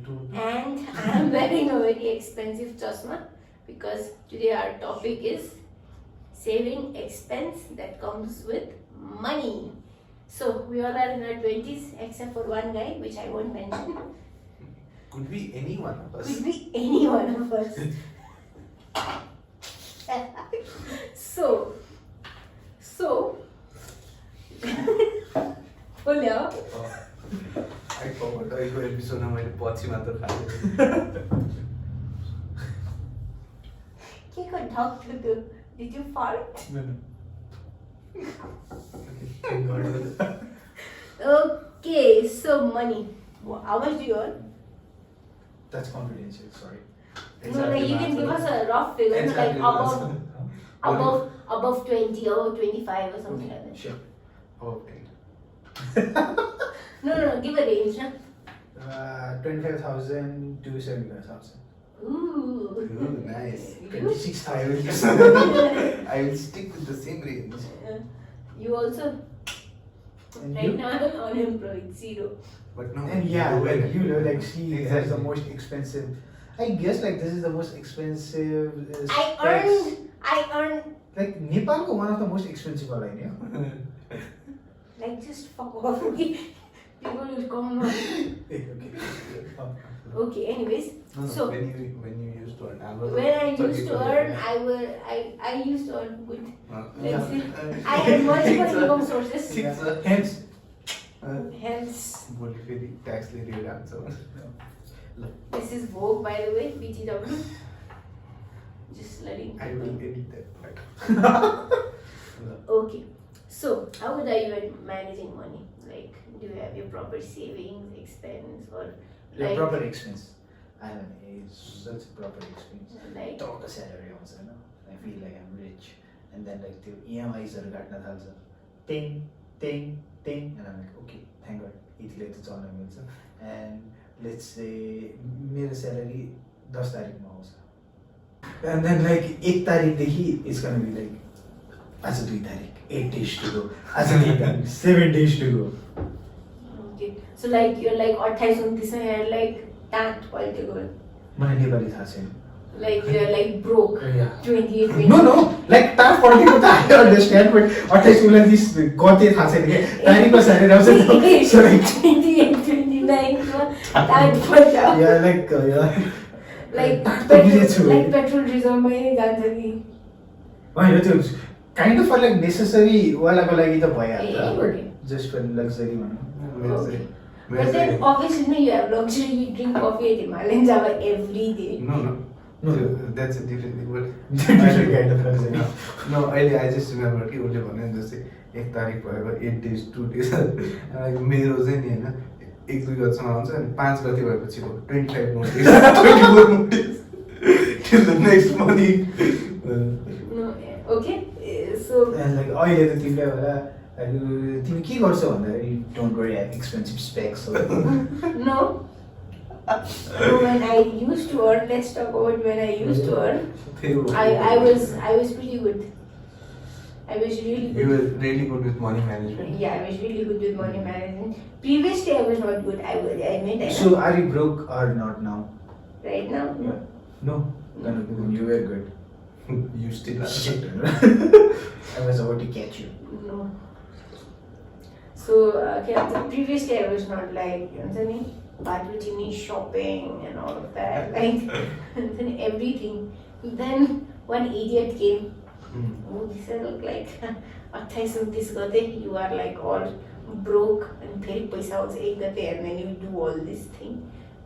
And I am wearing a very expensive chasma because today our topic is saving expense that comes with money. So we all are in our 20s except for one guy which I won't mention. Could be any one of us. Could be any one of us. So बोल्यो I forgot अहिलेको एपिसोडमा मैले पछि मात्र थालेँ के को ढक त्यो Did you fart? No. Okay, so money. How much do you earn? That's confidential, sorry. No, like you can give us a rough figure, like above 20 or 25 or something like that. Sure. Okay. No, give a range, na? 25,000 to 75,000. Ooh, Nice. 26,000. I will stick with the same range. You also? And Right you? now I'm unemployed, zero. But no. And yeah, you like will. you know, like she has the most expensive. I guess like this is the most expensive. I earn Like Nepal, one of the most expensive line, yeah. like just fuck off. People will come. Okay, anyways, No, so when you used to earn, I was when I used to 34. earn, I used to earn good. Let's Yeah. say I had multiple income sources. Yeah. Hence, Hence, भोलि फेरि tax लिएर आउँछ this is Vogue, by the way, BTW. Just letting. I will edit that part. Okay, so how would I even managing money? Like, do you have your proper savings, expense, or your like proper expense. I mean, it's such a proper expense. like Talk a salary also, you know. I feel like I'm rich, and then like the EMIs are got nothing. Ting, ting, ting, and I'm like, okay, thank God, it's late. It's on my also. And let's say my salary 10 तारिकमा आउँछ. And then like 1 तारिकदेखि it's gonna be like आज 2 Tariq, 8 days to go. आज 3 Tariq, 7 days to go. okay, so like you're like 28-29 you're like that political. मलाई नेपाली थाहा छैन. Like you're like broke. Yeah. 28, 20. No, like टाढ पढेको त I understand, but 28-29 गते थाहा छैन के तारिकको salary आउँछ. So like 28, 29 that पल्ट. yeah, like yeah. Like त बुझेछु. like petrol reserve मै जान्छ नि. होइन त्यो kind of like necessary वालाको लागि त भइहाल्छ. Okay. Just for luxury भनौँ. Okay. But then obviously no, you have luxury, you drink coffee at Himalayan Java every day. No, that's a different thing. But Different kind of luxury. No, I just remember कि उसले भने जस्तै 1 तारिक भएको 8 days 2 days मेरो चाहिँ नि हैन 1-2 गतेसम्म आउँछ अनि 5 गते भएपछि 25 more days 24 more days till the next morning. No, okay. So And like अहिले त तिमीले होला तिमी के गर्छौ भन्दाखेरि don't worry, I have expensive specs. no. So when I used to earn, let's talk about when I used to earn. I was pretty good. I was really good. You were really good with money management. Yeah, I was really good with money management. Previously, I was not good. I admit. So are you broke or not now? Right now, no. No. Then you were good. You still are. Shit. I was about to catch you. No. So, previously I was not like, Badrujini shopping and all of that, like, and then everything. Then one idiot came. Oh, this look like 28-29 gate, you are like all broke and very paisa also 1 gate, and then you do all this thing.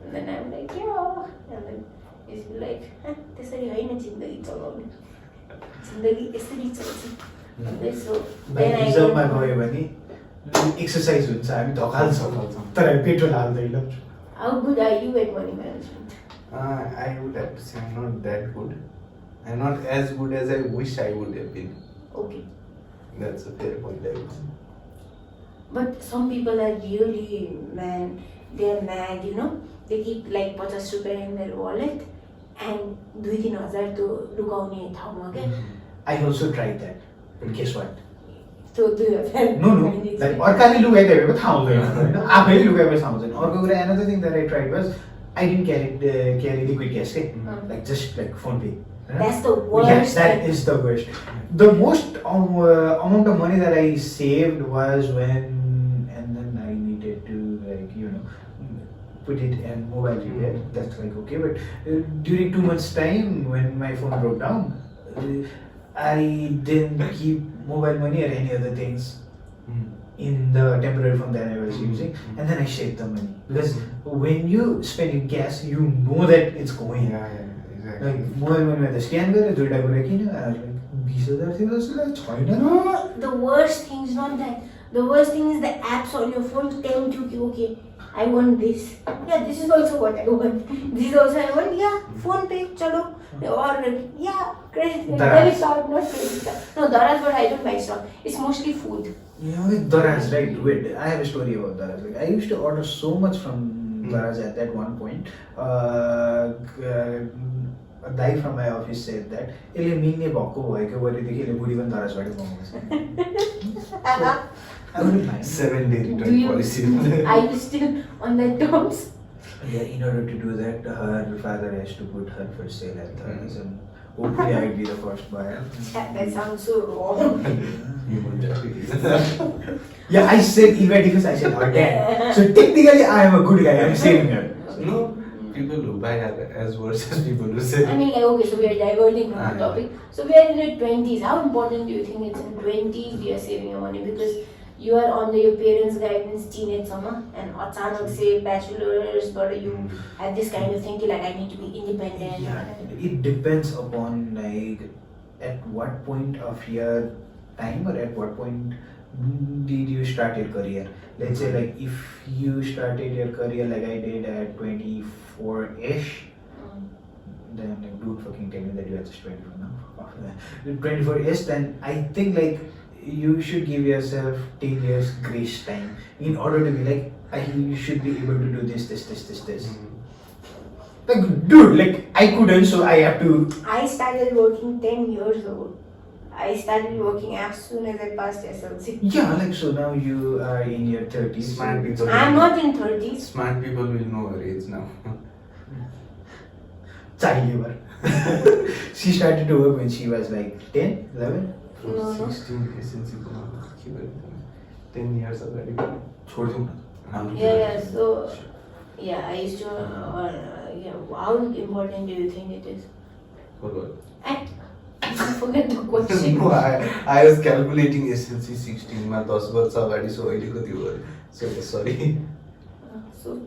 And then I'm like, yeah. And then he's like, त्यसरी हैन जिन्दगी चलाउने. जिन्दगी यसरी चल्छ. So then I रिजर्भमा गयो भने exercise हुन्छ हामी धकाल्छौँ तर हामी petrol हाल्दैन. How good are you at money management? I would have to say I'm not that good. I'm not as good as I wish I would have been. Okay. That's a fair point, I would say. But some people are really, man, they're mad, you know. They keep like 50 rupiयाँ in their wallet and 2-3 हजार to लुकाउने ठाउँमा के. I also tried that. But guess what? So do you have No, like अर्काले लुगाइदिएको थाहा हुँदैन हैन आफैले लुगाएको थाहा हुँदैन. अर्को कुरा another thing that I tried was I didn't carry liquid cash, okay? Like just like phone pay. That's the worst. Yes, that is the worst. The most amount of money that I saved was when, and then I needed to put it in mobile repair. That's like okay, but during 2 months' time when my phone broke down, I didn't keep mobile money or any other things in the temporary phone that I was using, and then I saved the money because when you spend in cash, you know that it's going. Exactly. Like mobile money में तो scan गरेर 2 टा कुरा किन आज 20,000 थियो जसलाई छैन. No, the worst thing is not that. The worst thing is the apps on your phone telling you, okay, I want this. Yeah, this is also what I want. This is also I want. Yeah, phone pay, chalo. Or yeah, credit debit card, not credit card. No, Daraz, but I don't buy stuff. It's mostly food. Yeah, with Daraz, right? Wait, I have a story about Daraz. Like, I used to order so much from Daraz at that one point. A guy from my office said that ele minne bhakko bhayeko गरेदेखि ele बुढी पनि Darazबाट मगाउँछ. I wouldn't mind. 7-day return policy. Are you still on that terms? Yeah, in order to do that, her father has to put her for sale at Daraz, and hopefully I'd be the first buyer. That sounds so wrong. Yeah, I said even because I said her dad. So technically, I am a good guy. I'm saving her. No, people who buy are as worse as people who sell. I mean, like, okay, so we are diverting from the topic. So we are in your 20s. How important do you think it's in 20s we are saving your money? Because you are under your parents' guidance, teenage summer, and achanak say bachelors, but you have this kind of thinking like I need to be independent. Yeah, it depends upon like at what point of your time or at what point did you start your career. Let's say like if you started your career like I did at 24-ish, then like dude fucking tell me that you are just 24 now. 24-ish, then I think like you should give yourself 10 years grace time in order to be like, you should be able to do this. Like, dude, like, I couldn't, so I have to. I started working 10 years ago. I started working as soon as I passed SLC. Yeah, like, so now you are in your 30s. Smart people. I'm not in 30s. Smart people will know her age now. Child labor. She started to work when she was like 10, 11. No. 16 SNC 10 years already. Yeah, so, yeah, I used to, how important do you think it is? For what? I forget the question. No, I was calculating SNC 16 ma 10 वर्ष अगाडि so अहिले कति हो so sorry. So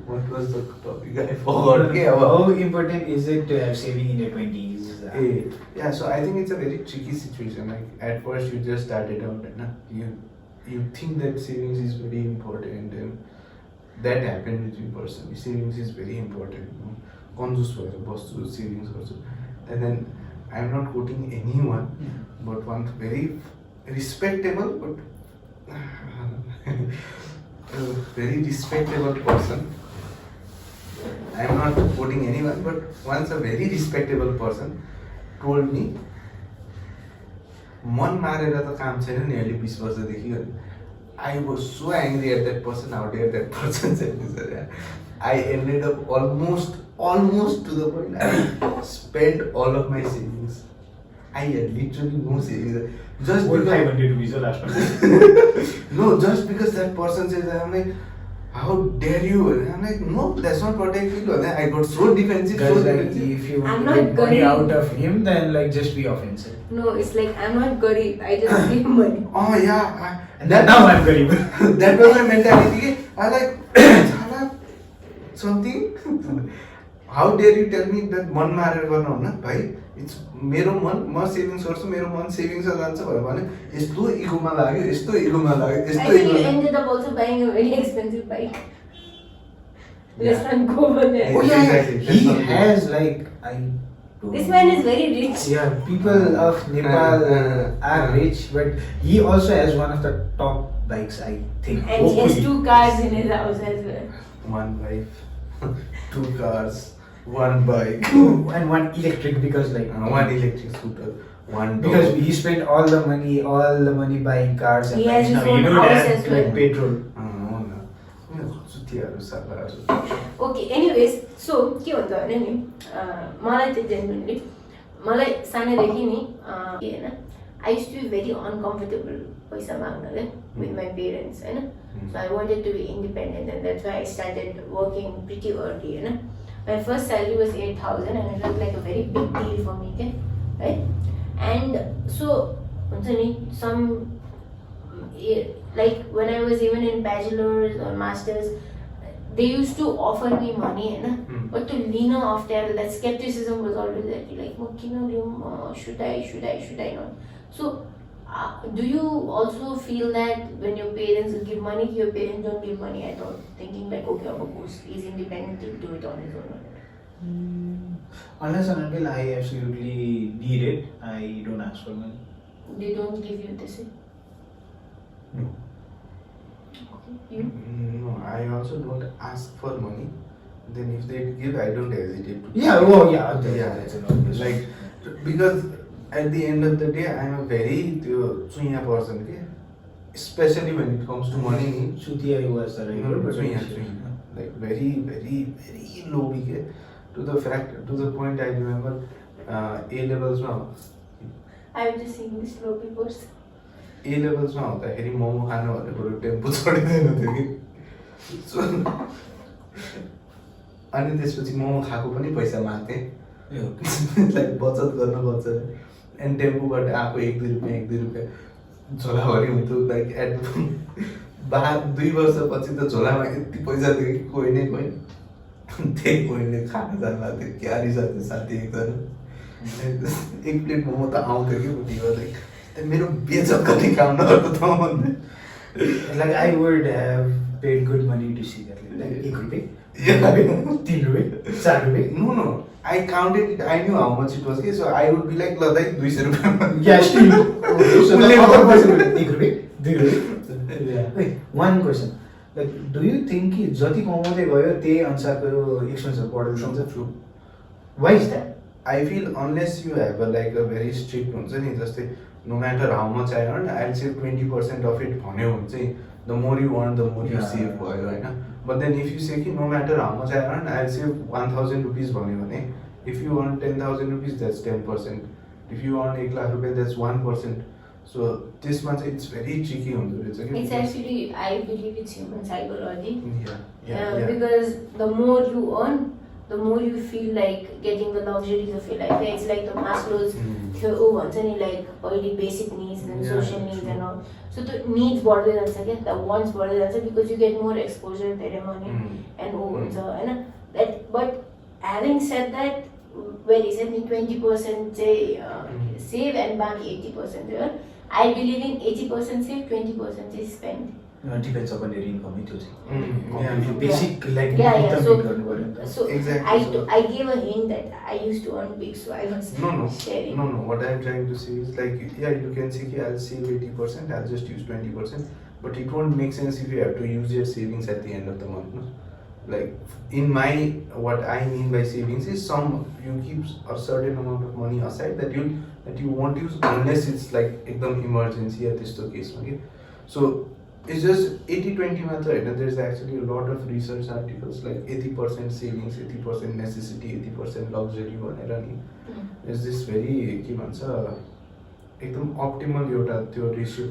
what was the topic? I forgot. How important is it to have saving in your 20s? Yeah, so I think it's a very tricky situation. Like at first you just started out and you think that savings is very important, and that happened with you personally. Savings is very important. Conjus bhayera basu savings garchu. And then I'm not quoting anyone, but one very respectable but very respectable person. I'm not quoting anyone, but once a very respectable person told me, मन मारेर त काम छैन नि अहिले 20 वर्षदेखि. I was so angry at that person. How dare that person say this? I ended up almost to the point I spent all of my savings. I had literally no savings. Just because 500 rupees last time. No, just because that person says that, I'm like, how dare you? And I'm like, no, that's not what I feel. And I got so defensive. If you want to get money out of him, then like just be offensive. No, it's like I'm not garib. I just give money. Oh yeah, and that now I'm garib. That was my mentality. I like something. How dare you tell me that मन मारेर गर्न हो न भाइ? It's मेरो मन म savings गर्छु मेरो मन सेभिङ्स जान्छ भने यस्तो इगोमा लाग्यो यस्तो इगोमा लाग्यो यस्तो. I think you ended up also buying a very expensive bike. Let's not go over there. Oh yeah, Exactly. he has like This man is very rich. Yeah, people of Nepal are rich, but he also has one of the top bikes, I think. And he has 2 cars in his house as well. One wife, 2 cars, 1 bike, and 1 electric because like 1 electric scooter, 1 dog. because he spent all the money buying cars and He has bikes. his Now own you know house that as well. like petrol. Tihar सल्लाहहरू okay anyways सो के भन्छ भने नि मलाई चाहिँ genuinely मलाई सानैदेखि नि के होइन I use to be very uncomfortable पैसा माग्न क्या विथ माई पेरेन्ट्स होइन so I wanted to be independent and that's why I started working pretty early होइन my first salary was 8,000 and it was like a very big deal for me क्या है and so हुन्छ नि सम like when I was even in bachelor's or master's, they used to offer me money, but to lean off there, that skepticism was always there. Like, should I not? So, do you also feel that when your parents give money, your parents don't give money at all? Thinking like, okay, of course, he's independent, he'll do it on his own. Unless and until I absolutely need it, I don't ask for money. They don't give you this? No. Okay. You? No, I also don't ask for money. Then if they give, I don't hesitate to Yeah, take. oh yeah, That's an obvious. Like, because at the end of the day, I'm a very Chiya person, okay? Especially when it comes to money. Chiya was the right Chiya. Like very, very, very low, okay? To the point I remember A levels now. I'm just seeing this low people. A levels मा हुँदाखेरि मोमो खानु भनेको tempo चढिँदैन थियो कि सो अनि त्यसपछि मोमो खाएको पनि पैसा माग्थेँ लाइक बचत गर्नुपर्छ एन्ड टेम्पोबाट आएको 1-2 रुपियाँ झोलाभरि हुन्थ्यो लाइक एट 2 वर्षपछि त झोलामा यति पैसा थियो कि कोही नै त्यही कोहीले खान जानु लाग्थ्यो क्या रिस थियो साथी एकजना एक प्लेट मोमो त आउँथ्यो कि उनीहरू लाइक मेरो बेचत गर्ने काम नगर्नु त भन्ने like I would have paid good money to see that like 1 rupiयाँ 3 रुपियाँ 4 रुपियाँ no I counted it I knew how much it was okay so I would be like ल दाइ 200 रुपियाँ yeah still so the other person 1 रुपियाँ 2 रुपियाँ like one question like do you think कि जति कमाउँदै गयो त्यही अनुसारको एक्सपेन्सहरु बढ्दै जान्छ True. why is that I feel unless you have a very strict हुन्छ नि जस्तै no matter how much I earn I'll save 20% of it भन्यो भने चाहिँ the more you earn the more you save भयो हैन but then if you say कि no matter how much I earn I'll save 1,000 rupees भन्यो भने if you earn 10,000 rupees that's 10% if you earn 1 lakh rupees that's 1% so त्यसमा चाहिँ it's very tricky हुन्छ रहेछ के It's actually I believe it's human psychology. yeah. Because the more you earn the more you feel like getting the luxuries of your life. It's like the Maslow's theory, like already basic needs and social needs and all. So the needs border the wants border because you get more exposure to money and that. But having said that, well, he said 20% save and back 80%. I believe in 80% save, 20% is spend. Depends upon your income त्यो Yeah. basic like So Exactly. I gave a hint that I used to earn big, so I was sharing. No. What I'm trying to say is like, yeah, you can say, I'll save 80%, I'll just use 20%, but it won't make sense if you have to use your savings at the end of the month. No? Like what I mean by savings is you keep a certain amount of money aside that you won't use unless it's like एकदम emergency at this case. Okay? So it's just 80-20 method. There's actually a lot of research articles like 80% savings, 80% necessity, 80% luxury. There's this very एकदम optimal त्यो ratio.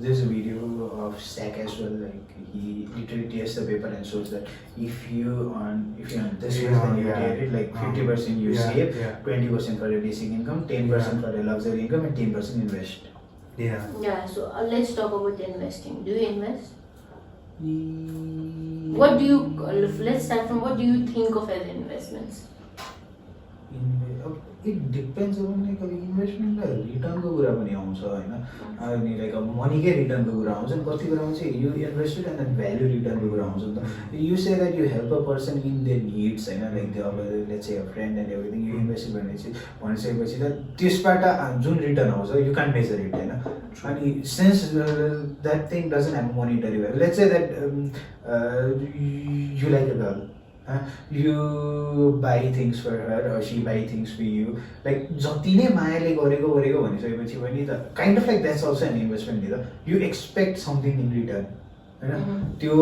There's a video of Stack as well. Like he literally tests the paper and shows that if you earn this much, then you get it. Like 50% you save, 20% for your basic income, 10% for your luxury income, and 10% invest. Yeah, so let's talk about investing. Do you invest? What do you, let's start from what do you think of as investments? It depends on like investment return को कुरा पनि आउँछ हैन अनि like money के return को कुरा आउँछ कति कुरा आउँछ you invested and then value return को कुरा आउँछ नि त you say that you help a person in their needs Hahn like the let's say a friend and everything you invest भनिसकेपछि त त्यसबाट जुन रिटर्न आउँछ you can't measure it हैन अनि since that thing doesn't have monetary value let's say that you like a girl you buy things for her or she buy things for you like जति नै मायाले गरेको भनिसकेपछि पनि त kind of like that's also an investment you expect something in return होइन त्यो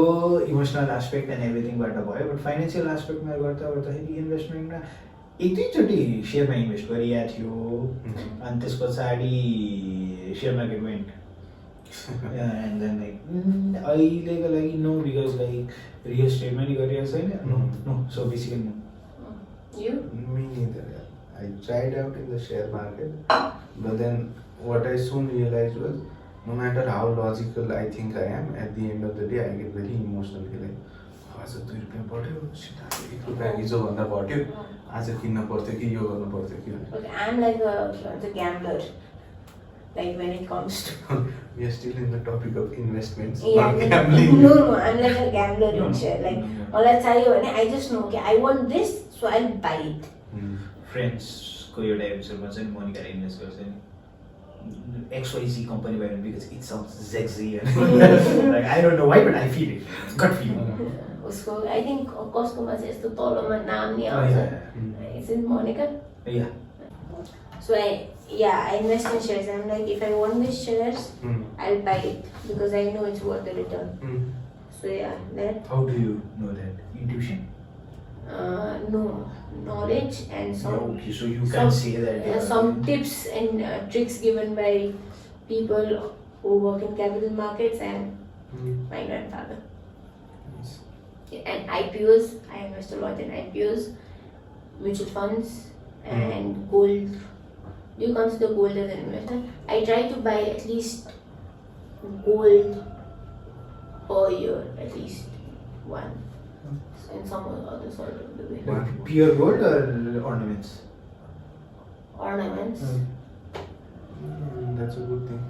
emotional aspect end एभ्रिथिङबाट भयो बट फाइनेन्सियल एस्पेक्टमा गर्दाखेरि इन्भेस्टमेन्टमा एक दुईचोटि सेयरमा इन्भेस्ट गरिएको थियो अनि त्यस पछाडि share market went and then like अहिलेको लागि नो बिकज लाइक रियल स्टेटमा नि गरिरहेको छैन no so basically no You? Me neither. I tried out in the share market, but then what I soon realized was, no matter how logical I think I am, at the end of the day, I get very emotional. Like, आज 2 रुपियाँ बढ्यो, सिधा 1 रुपियाँ हिजोभन्दा बढ्यो, आज किन्न पर्थ्यो कि यो गर्नु पर्थ्यो कि Okay, I'm like a gambler. Like when it comes to we are still in the topic of investments, yeah, not gambling. no, I'm like a gambler No, in share. Like, no. all I tell you, I just know, okay, I want this, so I'll buy it. फ्रेन्ड्सको एउटा एपिसोडमा चाहिँ मोनिकाले invest गर्छ नि XYZ company भयो because it's sounds sexy like I don't know why but I feel it gut feel उसको I think कसकोमा चाहिँ यस्तो तलमा नाम नि आउँछ. Is it Monica? या So I invest in shares. I'm like, if I want these shares, I'll buy it because I know it's worth the return. So yeah, that. How do you know that intuition No knowledge and some Okay, so you can say that some tips and tricks given by people who work in capital markets and my grandfather. And IPOs, I invest a lot in IPOs, mutual funds, and gold. Do you consider gold as an investment? I try to buy at least gold per year, at least one, in some other sort of the way. Pure gold ornaments Ornaments. That's a good thing.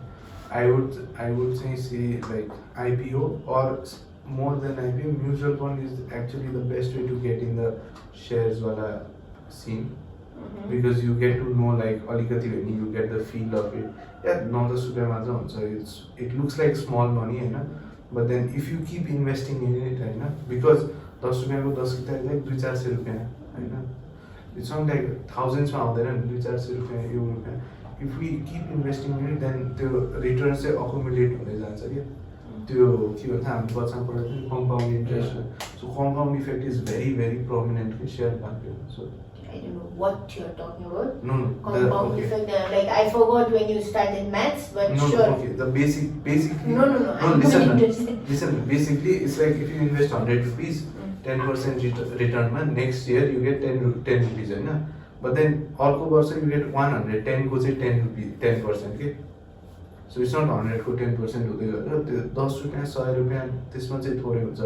I would say like IPO or more than IPO, mutual fund is actually the best way to get in the shares wala scene. Because you get to know like alikati bhani you get the feel of it. Yeah, 9-10 रुपैयाँ मात्र हुन्छ. It looks like small money Hahn, but then if you keep investing in it Hahn, because 10 रुपैयाँको 10 किताब like 200-400 रुपैयाँ हैन, it's not like thousands मा आउँदैन नि 200-400 रुपैयाँ यो रुपैयाँ. If we keep investing in it, then त्यो returns चाहिँ accumulate हुँदै जान्छ क्या. त्यो के भन्छ हामी बच्चामा पढेको थियो compound interest. So compound effect is very very prominent in share market. So I don't know what you're talking about. no Compound okay. effect. Like I forgot when you started maths, but No, sure. okay. The basically. No. I'm listen, not interested. listen. Basically, it's like if you invest 100 rupees, 10% return, man. Next year you get 10 rupees, right? But then अर्को वर्ष you get 100. 10 को चाहिँ 10 rupees, 10%, okay? So it's not 100 को 10% हुँदै गएर त्यो 10 रुपैयाँ 100 रुपैयाँ त्यसमा चाहिँ थोरै हुन्छ.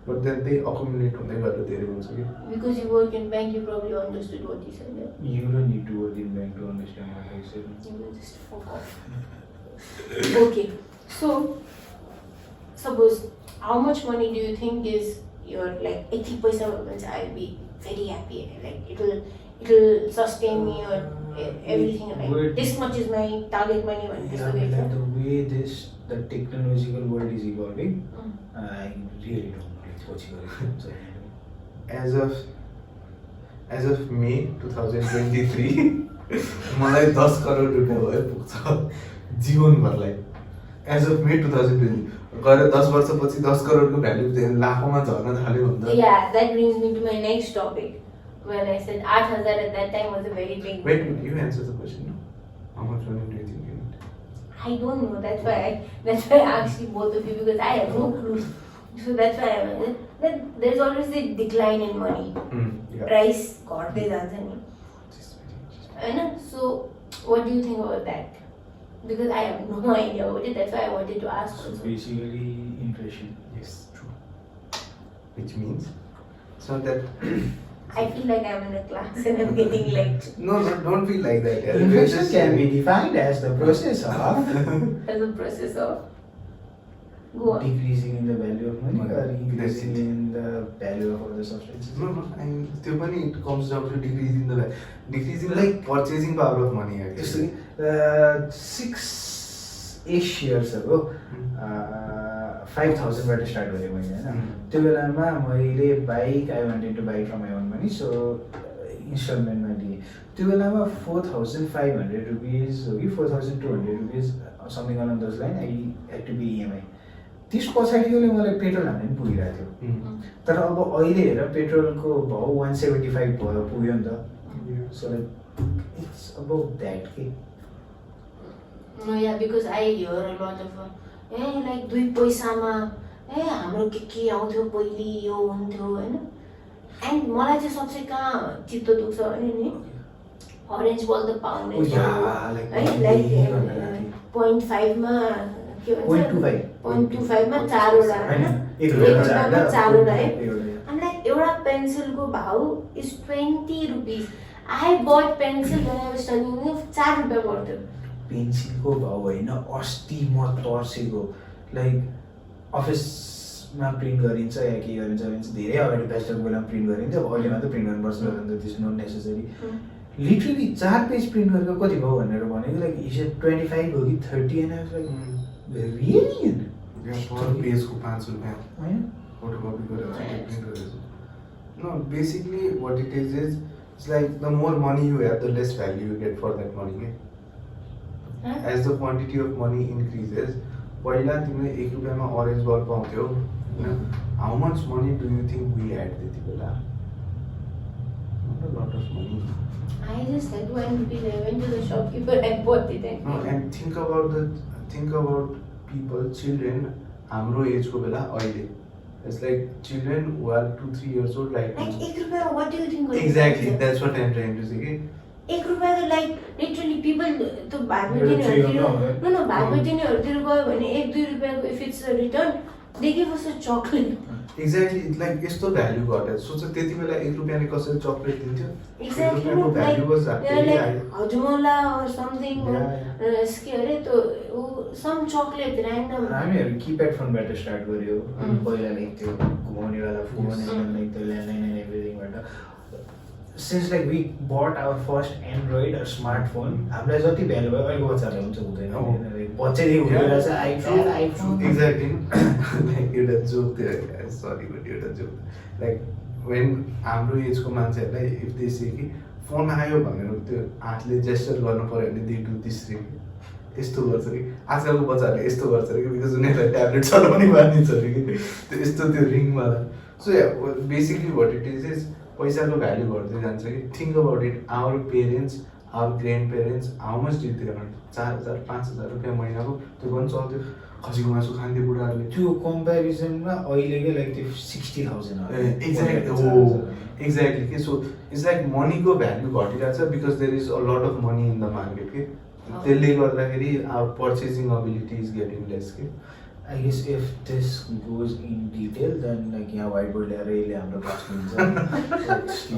But then they accumulate हुँदै गएर धेरै हुन्छ कि. Because you work in bank, you probably understood what he said. Yeah? You don't need to work in bank to understand what I said. You will just fuck off. Okay, so suppose how much money do you think is your like 80 paisa means I'll be very happy. Like it'll sustain me or everything. Like this much is my target money. Yeah, but like the way the technological world is evolving, I really don't know what you are. As of May 2023 मलाई 10 करोड रुपैयाँ भयो पुग्छ जीवनभरलाई. As of May 2020 गएर 10 वर्षपछि 10 करोडको value लाखौँमा झर्न थाल्यो भन्दा. Yeah, that brings me to my next topic. When I said 8,000 at that time was a very big. Wait, you answer the question. No? How much money do you think you need? I don't know. That's why I asked you both of you because I have no clue. So that's why there's always a decline in money. Yeah. Price घट्दै जान्छ नि. हैन? So what do you think about that? Because I have no idea about it. That's why I wanted to ask. So basically inflation. Yes, true. Which means it's not that. I feel like I'm in a class and I'm getting lectured. No, don't feel like that. Yeah. Inflation can be defined as the process of As a process of go on. decreasing in the value of money or increasing That's it. in the value of other substances. No, I mean, त्यो पनि it comes down to decreasing like purchasing power of money actually. 6-ish years ago, 5,000 बाट start गरेँ मैले होइन. त्यो बेलामा मैले bike I wanted to buy from my own money so इन्स्टलमेन्टमा लिएँ. त्यो बेलामा 4,500 रुपिज हो कि 4,200 rupees something along those line I had to be EMI. त्यस पछाडिले मलाई पेट्रोल हाल्न पनि पुगिरहेको थियो तर अब अहिले हेर पेट्रोलको भाउ 175 पुग्यो नि त so like it's about that के Yeah, because I hear a lot of like 2 पैसामा हाम्रो के आउँथ्यो पहिले यो हुन्थ्यो होइन एन्ड मलाई चाहिँ सबसे कहाँ चित्त दुख्छ भने नि अरेन्ज बल त पाउने है लाइक 0.5 मा के भन्छ 0.25 मा 4 वटा हैन 1 रुपैयाँमा 4 वटा है अनि लाइक एउटा पेन्सिलको भाउ is 20 rupees I but pencil when I was studying 4 रुपैयाँ पर्थ्यो पेन्सिलको भाउ होइन अस्ति म तर्सेको लाइक अफिसमा प्रिन्ट गरिन्छ या के गरिन्छ भने धेरै अगाडि ब्याचलरको बेलामा प्रिन्ट गरिन्थ्यो अहिले मात्र प्रिन्ट गर्नुपर्छ भनेर this nut necessary literally 4 page print गरेको कति भयो भनेर भनेको लाइक इज 25 हो कि 30 एन्ड आई लाइक रियली पर पेजको 5 रुपैयाँ हैन फोटोकपी गरेर प्रिन्ट गरेर no basically what it is it's like the more money you have the less value you get for that money के as the quantity of money increases पहिला तिमीले 1 रुपैयाँमा orange ball पाउँथ्यौ Hahn how much money do you think we had त्यति बेला not a lot of money I just had 1 rupee I went to the shopkeeper and bought it and no and think about people children हाम्रो as को बेला अहिले it's like children who are 2-3 years old like 1 रुपैयाँ what do you think exactly that's what I'm trying to say कि 1 रुपैयाँ त like literally people त भागमा तिनीहरूतिर no भागमा तिनीहरूतिर गयो भने 1-2 रुपैयाँको if it's return they give us a chocolate exactly like यस्तो भ्याल्यु घट्यो सोच त्यति बेला 1 रुपैयाँले कसरी चकलेट दिन्थ्यो एक्ज्याक्टली रुपैयाँको भ्याल्यु वाज लाइक हजमोला और समथिङ के अरे त्यो सम चकलेट र्यान्डम हामीहरू किप्याड फोनबाट स्टार्ट गर्यो अनि पहिला लाइक त्यो घुमाउनेवाला फोन एन्ड लाइक त्यो ल्यान्डलाइन एन्ड एभ्रिथिङबाट since like we bought our first Android or smartphone हामीलाई जति भ्यालु भयो अहिले बच्चाहरूलाई हुन्छ हुँदैन बच्चैले हुँदैन चाहिँ आइफोन एक्ज्याक्टली लाइक एउटा जोक थियो सरी बट एउटा जोक लाइक वेन हाम्रो एजको मान्छेहरूलाई इफ दे से कि फोन आयो भनेर त्यो हातले जेस्चर गर्नु पऱ्यो भने दे डु दिस रे यस्तो गर्छ कि आजकलको बच्चाहरूले यस्तो गर्छ कि बिकज उनीहरूलाई ट्याब्लेट चलाउनै मानिन्छ अरे कि त्यो यस्तो त्यो रिङवाला so basically what it is पैसाको भ्याल्यु घट्दै जान्छ कि think about it our parents our grandparents how much did they earn 4,000 5,000 रुपियाँ महिनाको त्यो पनि चल्थ्यो खसीको मासु खान्थ्यो बुढाहरूले त्यो कम्पेरिजनमा अहिलेकै लाइक त्यो 60,000 एक्ज्याक्टली के सो इट्स लाइक मनीको भ्याल्यु घटिरहेको छ because there is a lot of money in the market के त्यसले गर्दाखेरि our purchasing ability is getting less के I guess if this goes in detail, then like yeah, whiteboard ल्याएर यसले हाम्रो क्लास हुन्छ.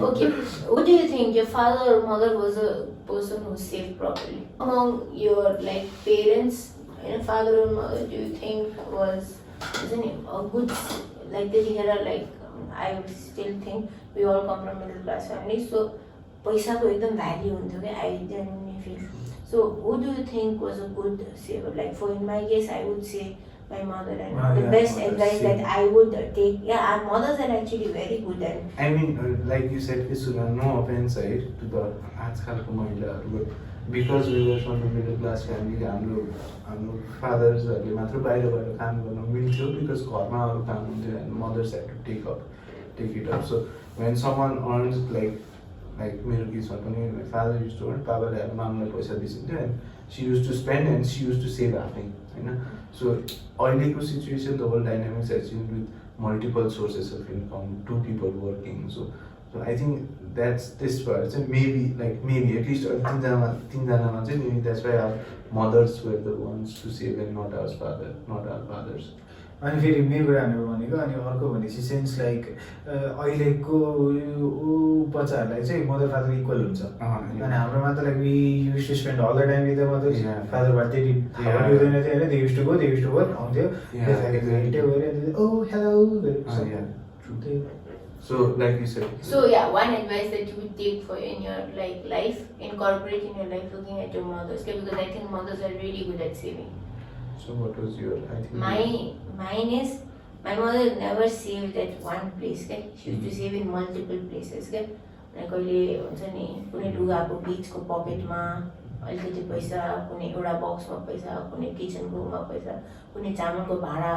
Okay, what do you think? Your father or mother was a person who saved properly? Among your like parents, and father or mother, do you think was isn't it a good like did he had a like I still think we all come from middle class families, so पैसाको एकदम भ्याल्यु हुन्थ्यो क्या I genuinely feel. So who do you think was a good saver? Like for in my case, I would say my mother and the best advice that I would take. Yeah, our mothers are actually very good at. I mean, like you said, Kisuna, no offense right, to the आजकलको महिलाहरू but because we were from a middle class family, हाम्रो फादर्सहरूले मात्र बाहिरबाट काम गर्न मिल्थ्यो because घरमा अरू काम हुन्थ्यो and mothers had to take it up. So when someone earns like मेरो केसमा पनि my father used to earn, पापाले मामलाई पैसा दिइन्थ्यो and she used to spend and she used to save आफ्नै हैन. So अहिलेको situation the whole dynamics has changed with multiple sources of income, 2 people working. So I think that's this part. So maybe at least तीनजनामा चाहिँ maybe that's why our mothers were the ones to save and not our fathers. अनि फेरि मेरो कुराहरू भनेको अनि अर्को भनेपछि sense like अहिलेको बच्चाहरूलाई चाहिँ मदर फादर इक्वल हुन्छ अनि हाम्रोमा त like we used to spend all the time with the mother father भए त्यति थाहा हुँदैन थियो होइन they used to go work आउँथ्यो भेट्यो गऱ्यो oh hello So like you said. So yeah, one advice that you would take for in your like life, incorporate in your life, looking at your mothers, because I think mothers are really good at saving. So what was your? I think mine is my mother never saved at one place. Okay? She used to save in multiple places. Okay? Like अहिले हुन्छ नि कुनै लुगाको बिचको पकेटमा अलिकति पैसा, कुनै एउटा बक्समा पैसा, कुनै किचनको रूममा पैसा, कुनै चामलको भाँडा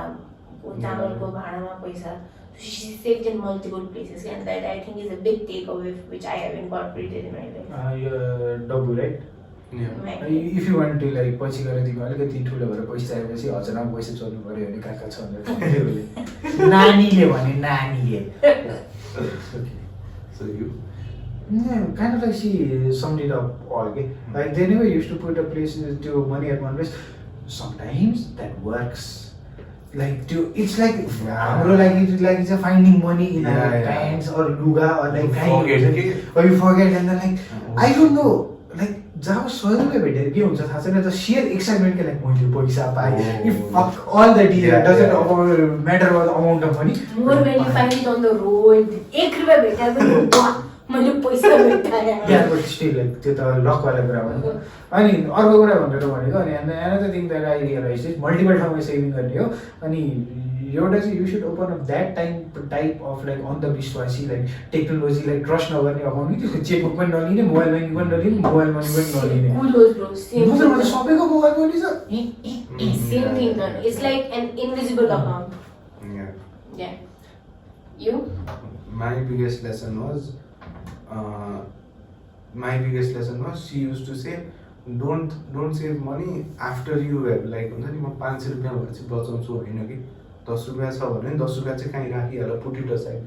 चामलको भाँडामा पैसा. She saved in multiple places, and that I think is a big takeaway which I have incorporated in my life. Your double, right? If you want to like पछि गएर तिमी अलिकति ठुलो भएर पैसा आएपछि हजुरमा पैसा चोर्नु पर्यो भने कहाँ छ भनेर नानीले भने नानीले. So you? Yeah, kind of like she summed it up all. Okay? Like they never used to put a place to money at one place. Sometimes that works. Like it's like it's a finding money in our pants or luga or like or you forget and then like I don't know like जब स्वयंले भेटेर के हुन्छ थाहा छैन. The sheer excitement के like मैले पैसा पाएँ. You fuck all the deal. Doesn't matter about the amount of money. More when you find it on the road. 1 रुपैयाँ भेटाए पनि मैले पैसा भेटाएँ. Yeah, but still like त्यो त लक वाला कुरा हो. अनि अर्को कुरा भनेर भनेको अनि another thing that I realized is multiple ठाउँमा सेभिङ गर्ने हो. अनि एउटा चाहिँ you should open up that type of like on the विश्वासी like technology like trust नगर्ने अकाउन्ट नि. त्यसको चेकबुक पनि नलिने, मोबाइल ब्याङ्किङ पनि नलिने, मोबाइल मनी पनि नलिने. Kudos bro, same. मतलब सबैको मोबाइल मनी छ. Same thing done. It's like an invisible account. Yeah. You? My biggest lesson was she used to say don't save money after you have like हुन्छ नि म 500 रुपैयाँ भएर चाहिँ बचाउँछु हैन कि 10 रुपैयाँ छ भने 10 रुपैयाँ चाहिँ कहीँ राखिहाल, put it aside.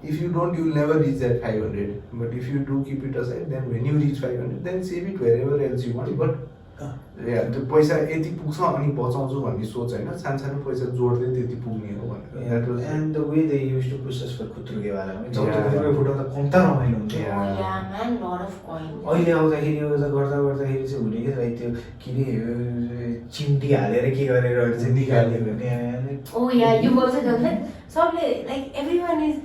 If you don't, you'll never reach that 500. But if you do keep it aside, then when you reach 500, then save it wherever else you want. But yeah, त्यो पैसा यति पुग्छ अनि बचाउँछु भन्ने सोच हैन, सानसानो पैसा जोड्दै त्यति पुग्ने हो भनेर. That was and the way they used to push us for खुत्रुके वालामा 14 रुपैयाँ फुटाउँदा कम त रमाइलो हुन्थ्यो. Yeah man, lot of coins. अहिले आउँदाखेरि गर्दाखेरि चाहिँ हुने के लाइक त्यो किने चिम्टी हालेर के गरेर चाहिँ निकाल्यो भने. Oh yeah, you've also done that. सबले like everyone is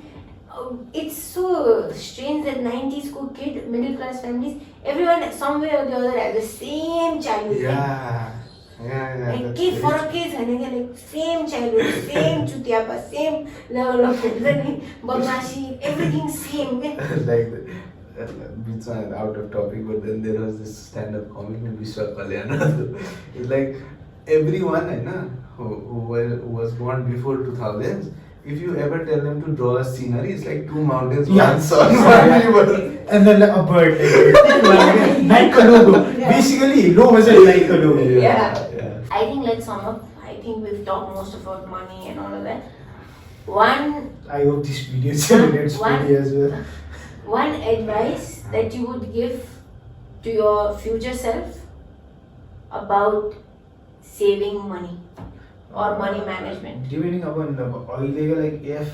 it's so strange that 90s school kid, middle class families, everyone somewhere or the other has the same childhood. Yeah. Like के फरक के छैन क्या, like same childhood, same चुतियापा, same level of बदमाशी, everything same क्या. Like it's out of topic, but then there was this stand-up comic in Vishwa Kalyana. It's like everyone who was born before 2000s, if you ever tell them to draw a scenery, it's like two mountains, one sun, one river. And then like a bird, like a logo. Basically, logo was like a logo. Yeah. I think let's sum up. I think we've talked most about money and all of that. I hope this video generates money as well. One advice that you would give to your future self about saving money or money management. Depending upon like if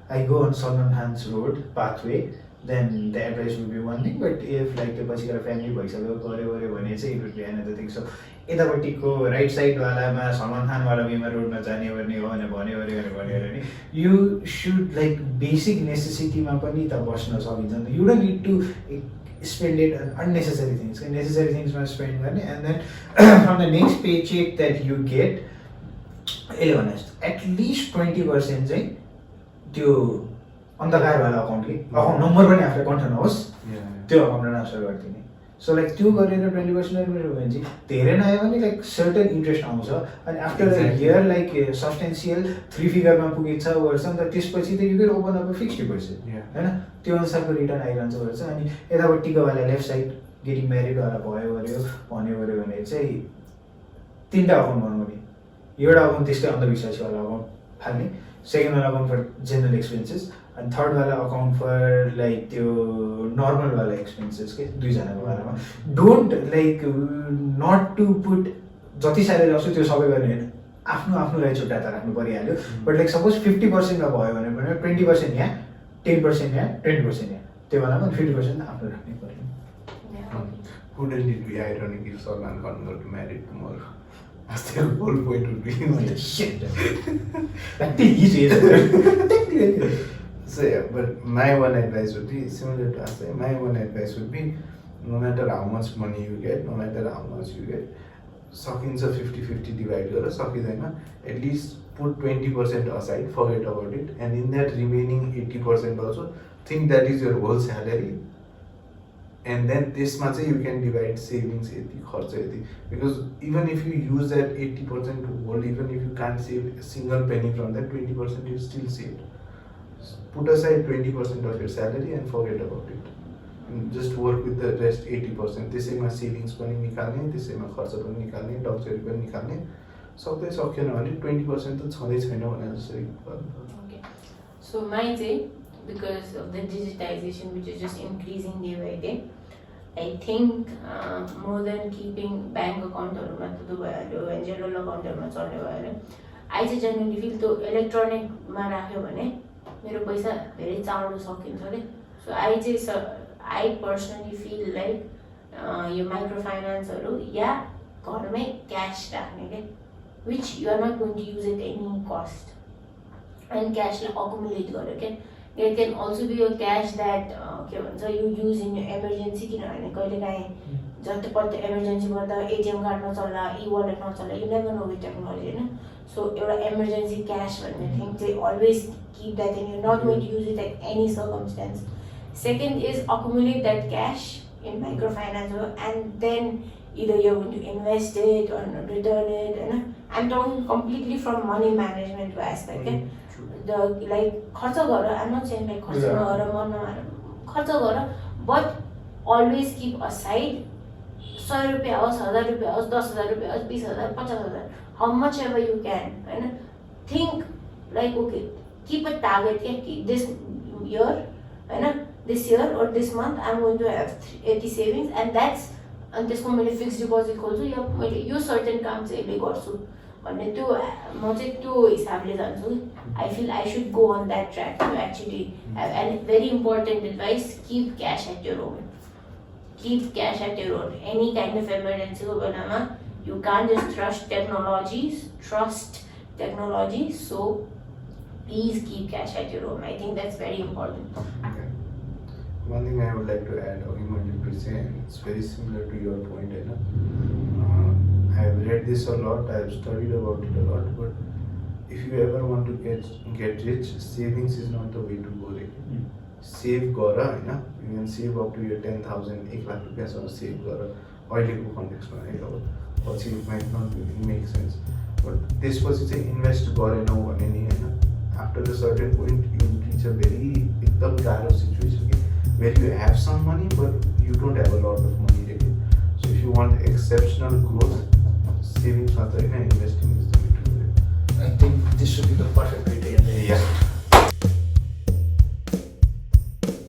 I go on Salman Khan's road pathway, then the advice would be one thing. But if like the particular family bikes it would be another thing. So यतापट्टिको right side वालामा सलमान खान वाला बिमा रोडमा जाने गर्ने हो भने भन्यो you should like basic necessity-मा पनि त बस्न सकिन्छ. You don't need to spend it on unnecessary things. Necessary things must spend गर्ने, and then from the next paycheck that you get, at least 20% चाहिँ त्यो अन्धकारवाला अकाउन्टले अकाउन्ट नम्बर पनि आफूले कन्ट्रोल होस् त्यो अकाउन्टमा ट्रान्सफर गरिदिने. सो लाइक त्यो गरेर 20% एडमिट भने चाहिँ धेरै नआयो भने लाइक सर्टन इन्ट्रेस्ट आउँछ. अनि after a year like substantial 3 फिगरमा पुगेछ वर्ष नि त त्यसपछि त यु क्यान ओपन अप 50% हैन, त्यो अनुसारको रिटर्न आइरहन्छ वर्ष. अनि यतापट्टिको वाला लेफ्ट साइड गेटिङ म्यारिड वाला भन्यो भने चाहिँ 3टा अकाउन्ट बनाउने. एउटा अकाउन्ट त्यस्तै अन्धविश्वासी वाला अकाउन्ट फाल्ने, सेकेन्ड वाला अकाउन्ट फर जेनरल एक्सपेन्सेस, अनि थर्ड वाला अकाउन्ट फर लाइक त्यो नर्मल वाला एक्सपेन्सेस के दुईजनाको वालामा. Don't like not to put जति स्यालेरी आउँछ त्यो सबै गर्ने होइन, आफ्नोलाई छुट्टा त राख्नु परिहाल्यो. बट लाइक सपोज 50%मा भयो भने 20% यहाँ, 10% यहाँ, 20% यहाँ, त्यो वालामा 50% आफ्नो राख्नै पर्यो. Wouldn't it be ironic if Salman Khan got married tomorrow? That's the whole point would be. Shit. That is easy. So yeah, but my one advice would be similar to us. My one advice would be, no matter how much money you get, no matter how much you get, सकिन्छ 50-50 divide गरेर सकिँदैन, at least put 20% aside, forget about it, and in that remaining 80% also think that is your whole salary. and then त्यसमा चाहिँ you can divide savings यति खर्च यति, because even if you use that 80% to hold, even if you can't save a single penny from that, 20% is still saved. Put aside 20% of your salary and forget about it. And just work with the rest 80%. त्यसैमा savings पनि निकाल्ने, त्यसैमा खर्च पनि निकाल्ने, डक्टरी पनि निकाल्ने, सक्दै सकेन भने 20% त छँदै छैन भने जसरी गर्नु। Okay. So mine say, because of the digitization which is just increasing day by day, I think more than keeping bank account and general account I just genuinely feel to electronic ma राख्यो भने मेरो पैसा धेरै चाँडो सकिन्छ रे। So I personally feel like yo microfinance या घरमै cash राख्ने के, which you are not going to use at any cost, and cash lie accumulate गर्यो के। It can also be a cash that you use in your emergency, किनभने कहिलेकाहीँ झट्टपट्ट emergency गर्दा ATM card नचल्ला, e-wallet नचल्ला, you never know with technology, Hahn. So एउटा emergency cash भन्ने thing चाहिँ always keep that, and you're not going to use it at any circumstance. Second is accumulate that cash in microfinance, and then either you're going to invest it or return it, Hahn. I'm talking completely from money management aspect, the like खर्च गर, I'm not saying like खर्च नगर, मन नमार, खर्च गर, but always keep aside 100 रुपैयाँ होस्, 1000 रुपैयाँ होस्, 10,000 रुपैयाँ होस्, 20,000, 50,000, how much ever you can, Hahn. Think like, okay, keep a target कि this year, Hahn, this year or this month I'm going to have 80 savings, and that's, and त्यसको मैले fixed deposit खोल्छु या मैले यो certain काम चाहिँ यसले गर्छु भन्ने त्यो म चाहिँ त्यो हिसाबले जान्छु। I feel I should go on that track to actually have, and very important advice, keep cash at your own. Keep cash at your own. Any kind of emergency ko बेलामा you can't just trust technology, so please keep cash at your own. I think that's very important. Okay. One thing I would like to add, and it's very similar to your point, I have read this a lot, I have studied about it a lot, but if you ever want to get rich, savings is not the way to go. Save gara, you can save up to your 10,000, 1 lakh rupees or save gara. अहिलेको कन्टेक्स्टमा है, पछि it might not make sense, but त्यसपछि चाहिँ invest गरेनौ भने नि हैन, after a certain point you reach a very एकदम गाह्रो situation where you have some money but you don't have a lot of money. So if you want exceptional growth, savings मात्र हैन, investing is the way to do it. I think this should be the perfect way to end it. Yeah.